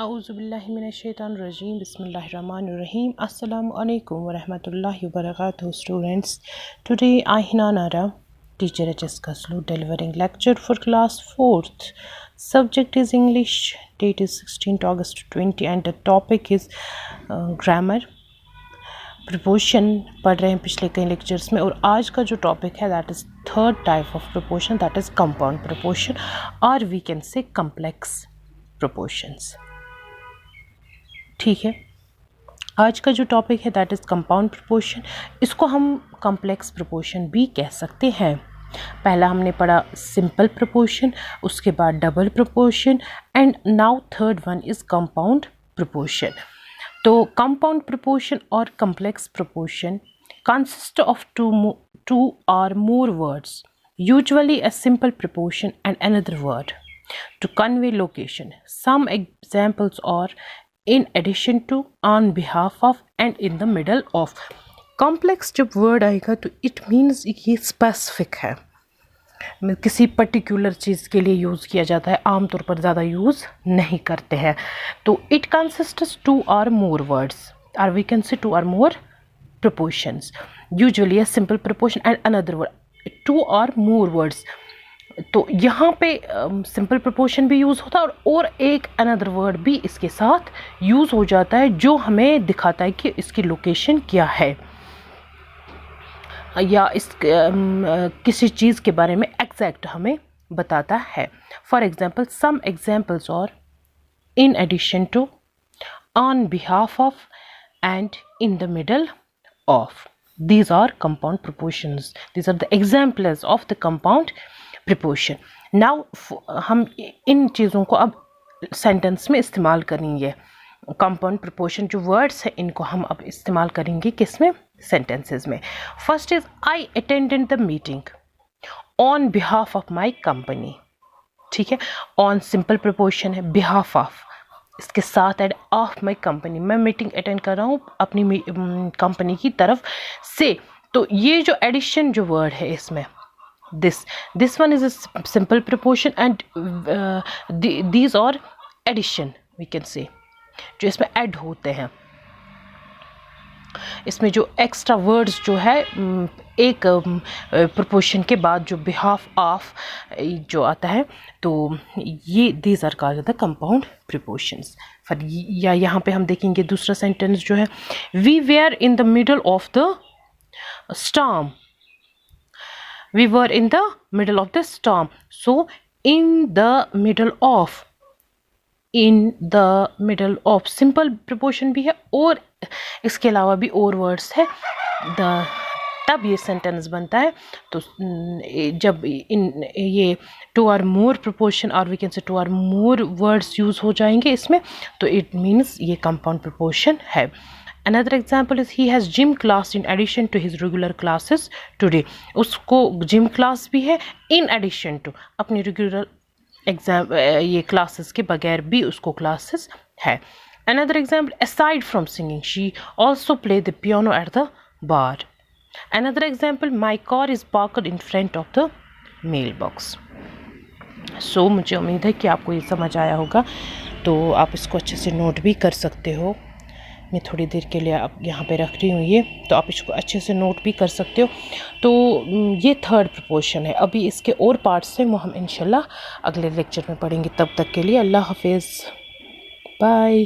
Auzubillahiminash-shaytanir-rajeem. Bismillahir-rahmanir-rahim. Assalamu alaikum wa rahmatullahi wa barakatuh, students. Today I, Hina Nara, teacher HS Kaslu, delivering lecture for class 4th. Subject is English. Date is 16th August 20 and the topic is grammar. Proportion पढ़ रहे हैं पिछले कई lectures में और आज का जो टॉपिक है that is third type of proportion, that is compound proportion और वी कैन से कम्प्लेक्स प्रपोशंस. ठीक है, आज का जो टॉपिक है दैट इज़ कंपाउंड प्रपोशन. इसको हम कम्प्लेक्स प्रपोशन भी कह सकते हैं. पहला हमने पढ़ा सिंपल प्रपोशन, उसके बाद double proportion and now third one is compound proportion. तो कंपाउंड प्रपोशन और complex proportion consist of two or more words, usually a simple proportion and another word, to convey location. Some examples are in addition to, on behalf of and in the middle of. Complex जब word आएगा तो it means ये specific है, किसी particular चीज़ के लिए use किया जाता है, आमतौर पर ज़्यादा यूज़ नहीं करते हैं. तो इट कंसिस्ट्स टू और मोर वर्ड्स और वी कैन से टू और more propositions, usually a simple proposition and another word, two और मोर वर्ड्स. तो यहाँ पे सिंपल प्रपोशन भी यूज़ होता है और एक अनदर वर्ड भी इसके साथ यूज़ हो जाता है जो हमें दिखाता है कि इसकी लोकेशन क्या है या इस किसी चीज़ के बारे में एग्जैक्ट हमें बताता है. फॉर एग्जाम्पल सम एग्जाम्पल्स और in addition to, on behalf of and in the middle of. These are compound proportions. These are the examples of the compound proportion. Now हम इन चीज़ों को अब सेंटेंस में इस्तेमाल करेंगे. कंपाउंड प्रपोर्शन जो words हैं इनको हम अब इस्तेमाल करेंगे किसमें, सेंटेंसेस में. First is I attended the meeting on behalf of my company. ठीक है, ऑन सिंपल प्रपोर्शन है, बिहाफ ऑफ इसके साथ एड ऑफ माई कंपनी, मैं मीटिंग अटेंड कर रहा हूँ अपनी कंपनी की तरफ से. तो ये जो एडिशन जो वर्ड है इसमें this one is a simple proportion and these और एडिशन वी कैन से, जो इसमें ऐड होते हैं. इसमें जो एक्स्ट्रा वर्ड्स जो है एक प्रपोर्शन के बाद जो बिहाफ ऑफ जो आता है, तो ये these are called the compound proportions. फिर या यहाँ पे हम देखेंगे दूसरा सेंटेंस जो है, we were in the middle of the storm. We were in the middle of the storm. So in the middle of, in the middle of simple proportion भी है और इसके अलावा भी और वर्ड्स है तब ये सेंटेंस बनता है. तो जब इन ये टू और मोर प्रपोर्शन और वी कैन से टू और मोर वर्ड्स यूज़ हो जाएंगे इसमें, तो इट मीन्स ये कंपाउंड प्रपोर्शन है. Another example is he has gym class in addition to his regular classes today. उसको जिम क्लास भी है इन एडिशन टू, अपनी रेगुलर एग्जाम ये क्लासेस के बगैर भी उसको क्लासेस है. Another example, aside from singing, she also played the piano at the bar. Another example, my car is parked in front of the mailbox. So मुझे उम्मीद है कि आपको ये समझ आया होगा, तो आप इसको अच्छे से नोट भी कर सकते हो. मैं थोड़ी देर के लिए आप यहाँ पे रख रही हूँ ये, तो आप इसको अच्छे से नोट भी कर सकते हो. तो ये थर्ड प्रपोर्शन है. अभी इसके और पार्ट्स हैं वो हम इंशाल्लाह अगले लेक्चर में पढ़ेंगे. तब तक के लिए अल्लाह हाफिज़, बाय.